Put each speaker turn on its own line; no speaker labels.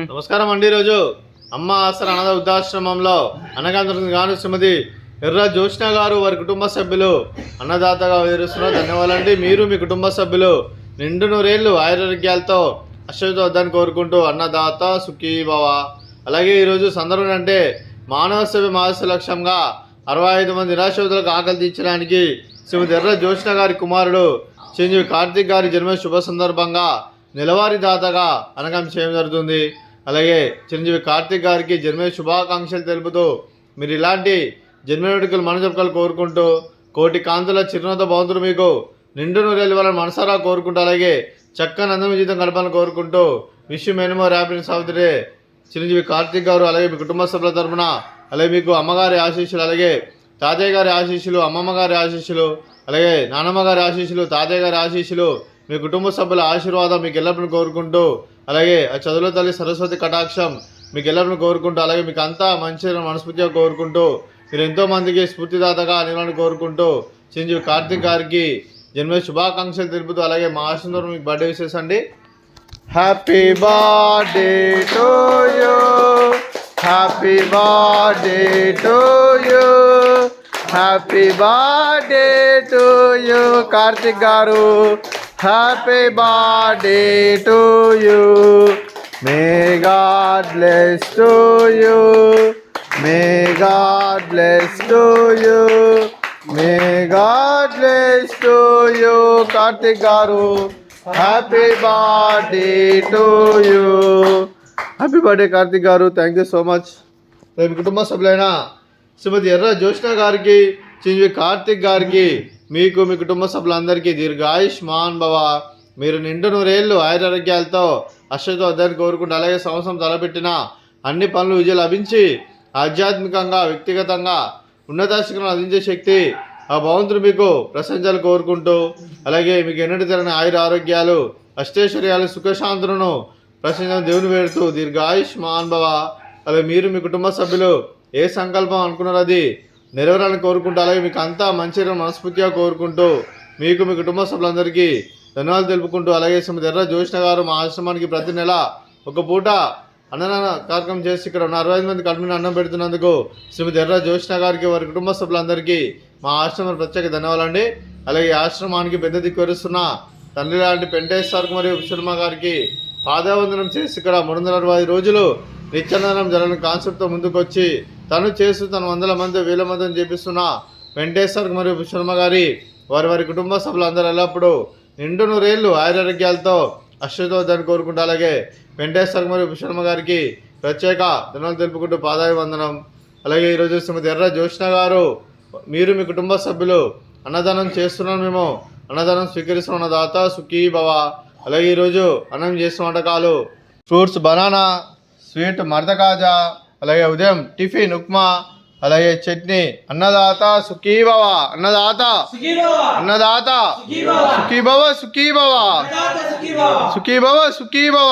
నమస్కారం అండి. ఈరోజు అమ్మ ఆసరా అనాథ వృద్ధాశ్రమంలో గాను శ్రీమతి ఎర్ర జ్యోత్స్న గారు వారి కుటుంబ సభ్యులు అన్నదాతగా వేరుస్తున్నారు. ధన్యవాదాలండి. మీరు మీ కుటుంబ సభ్యులు నిండు నూరేళ్లు ఆరోగ్యాలతో అశ్వతో వద్దని కోరుకుంటూ అన్నదాత సుఖీ భవ. అలాగే ఈరోజు సందర్భం అంటే మానవ సేవ మహస్య లక్ష్యంగా 65 మంది నిరాశ్రితులకు ఆకలి తీర్చడానికి శ్రీమతి ఎర్ర జ్యోత్స్న గారి కుమారుడు చిరంజీవి కార్తిక్ గారి జన్మ శుభ సందర్భంగా నెలవారీ దాతగా అనగం చేయడం జరుగుతుంది. అలాగే చిరంజీవి కార్తిక్ గారికి జన్మ శుభాకాంక్షలు తెలుపుతూ మీరు ఇలాంటి జన్మ వేడుకలు మనజొక్కలు కోరుకుంటూ కోటి కాంతుల చిరునవ్వుతో భవంతులు మీకు నిండు నూరేళ్ళు వాళ్ళని మనసారా కోరుకుంటూ అలాగే చక్కని అందమైన జీవితం గడపాలని కోరుకుంటూ విష్ మెనిమో హ్యాపీ సహోదరి చిరంజీవి కార్తిక్ గారు అలాగే మీ కుటుంబ సభ్యుల తరఫున అలాగే మీకు అమ్మగారి ఆశీస్సులు అలాగే తాతయ్య గారి ఆశీస్సులు అమ్మమ్మ గారి ఆశీస్సులు అలాగే నానమ్మ గారి ఆశీస్సులు తాతయ్య గారి ఆశీస్సులు మీ కుటుంబ సభ్యుల ఆశీర్వాదం మీకు ఎల్లప్పుడూ కోరుకుంటూ అలాగే ఆ చదువుల తల్లి సరస్వతి కటాక్షం మీకు ఎల్లప్పుడూ కోరుకుంటూ అలాగే మీకు అంతా మంచి మనస్ఫూర్తిగా కోరుకుంటూ మీరు ఎంతోమందికి స్ఫూర్తిదాతగా నిలవాలని కోరుకుంటూ చిరంజీవి కార్తిక్ గారికి జన్మ శుభాకాంక్షలు తెలుపుతూ అలాగే మా ఆశీర్వాదం మీకు బర్త్డే విషెస్ అండి. Happy birthday to you, happy birthday to you, happy birthday to you Karthik garu. Happy birthday to you. May God bless to you, may God bless to you, may God bless to you Karthik garu. Happy birthday to you. Happy birthday Karthik garu. Thank you so much. మీ కుటుంబ సభ్యులైన శ్రీమతి ఎర్ర జ్యోత్స్న గారికి చిరంజీవి కార్తిక్ గారికి మీకు మీ కుటుంబ సభ్యులందరికీ దీర్ఘాయుష్మాన్ భవ. మీరు నిండు నూరేళ్ళు ఆరోగ్యాలతో అశ్వతో వద్దని కోరుకుంటూ అలాగే సంవత్సరం తలపెట్టిన అన్ని పనులు విజయం లభించి ఆధ్యాత్మికంగా వ్యక్తిగతంగా ఉన్నత శిఖరం అందించే శక్తి ఆ భగవంతుడు మీకు ప్రశంసలు కోరుకుంటూ అలాగే మీకు ఎన్నటి తరని ఆరోగ్యాలు అష్టైశ్వర్యాలు సుఖశాంతులను ప్రశంసలు దేవుని వేడుతూ దీర్ఘాయుష్మాన్ భవ. అలాగే మీరు మీ కుటుంబ సభ్యులు ఏ సంకల్పం అనుకున్నారో అది నెరవేరాలని కోరుకుంటూ అలాగే మీకు అంతా మంచి మనస్ఫూర్తిగా కోరుకుంటూ మీకు మీ కుటుంబ సభ్యులందరికీ ధన్యవాదాలు తెలుపుకుంటూ అలాగే శ్రీమతి ఎర్ర జ్యోత్స్న గారు మా ఆశ్రమానికి ప్రతి నెల ఒక పూట అన్నదాన కార్యక్రమం చేసి ఇక్కడ ఉన్న 65 మంది కడుపుని అన్నం పెడుతున్నందుకు శ్రీమతి ఎర్ర జ్యోత్స్న గారికి వారి కుటుంబ సభ్యులందరికీ మా ఆశ్రమం ప్రత్యేక ధన్యవాదాలండి. అలాగే ఆశ్రమానికి పెద్ద దిక్కు వరుస్తున్న తండ్రి లాంటి పెంటేశ్వర్ మరియు శర్మ గారికి పాదావందనం చేసి ఇక్కడ 360 రోజులు నిత్యానందనం జరగని కాన్సెప్ట్తో ముందుకొచ్చి తను చేస్తూ తన 100 మంది 1000 మందిని చేపిస్తున్న వెంకటేశ్వర్ మరియు శర్మ గారి వారి కుటుంబ సభ్యులందరూ ఎల్లప్పుడూ నిండు నూరేళ్ళు ఆరోగ్యాలతో అశ్వతో దాన్ని కోరుకుంటూ అలాగే వెంకటేశ్వర్ మరియు శర్మ గారికి ప్రత్యేక ధన్యవాదాలు తెలుపుకుంటూ పాదాభివందనం. అలాగే ఈరోజు శ్రీమతి ఎర్ర జ్యోత్స్న గారు మీరు మీ కుటుంబ సభ్యులు అన్నదానం చేస్తున్నాను, మేము అన్నదానం స్వీకరిస్తున్న దాత సుఖీ భవ. అలాగే ఈరోజు అన్నం చేసిన వంటకాలు ఫ్రూట్స్ బనానా స్వీట్ మర్దకాజా అలాగే ఉదయం టిఫిన్ ఉప్మా అలాగే చట్నీ. అన్నదాత సుఖీ భవ, అన్నదాత అన్నదాత సుఖీ భవ, సుఖీ భవ, సుఖీ భవ, సుఖీ భవ.